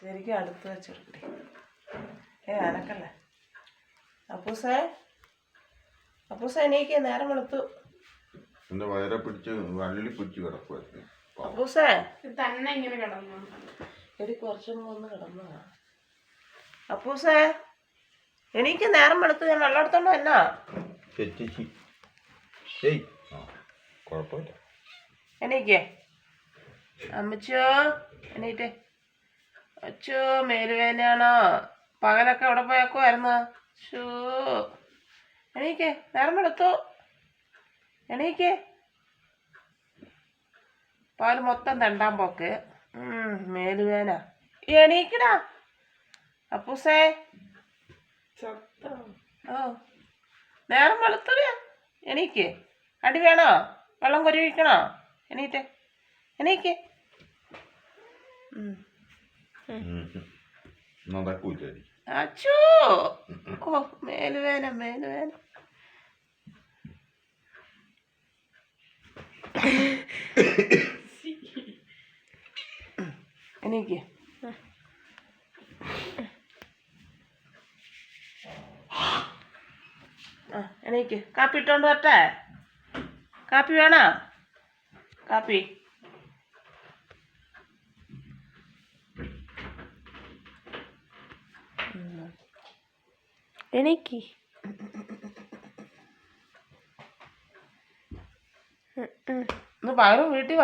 ശരിക്കും അടുത്ത് വെച്ചെടുക്കട്ടെ. അനക്കല്ലേ അപ്പൂസേ, അപ്പൂസേ എണീക്ക്, നേരം വെളുത്തു. എന്റെ വയറെ പിടിച്ച് വള്ളി പിടിച്ച് കിടക്കുവായിരുന്നു. അപ്പൂസേ തന്നെ ഇങ്ങനെ കിടന്നു. എടി കുറച്ചും ഒന്ന് കിടന്നു. അപ്പൂസേ എണീക്ക്, നേരം വെളുത്തു. ഞാൻ വെള്ളം എടുത്തോണ്ടോ എന്നാ കുഴപ്പമില്ല. എണീക്കേ അമ്മച്ചോ, എണീറ്റേ. അച്ചോ മേലുവേദനയാണോ? പകലൊക്കെ എവിടെ പോയേക്കുമായിരുന്നു? ഷോ എണീക്കേ, നേരം വെളുത്തു. എണീക്കേ, പാല് മൊത്തം തെണ്ടാൻ പോക്ക്. മേലുവേന. എണീക്കടാ അപ്പൂസേ. ഓ നേരം വെളുത്തടിയാ. എണീക്ക്. അടി വേണോ? വെള്ളം കൊരുവിക്കണോ? എണീറ്റേ, എണീക്ക്. അച്ചോ, ഓ മേലുവേന, മേലുവേന. എണീക്ക്. എണീക്ക്. കാപ്പി ഇട്ടോണ്ട് വരട്ടെ? കാപ്പി വേണോ? കാപ്പി എണീക്ക്. ഇന്ന് പകരം വീട്ടിൽ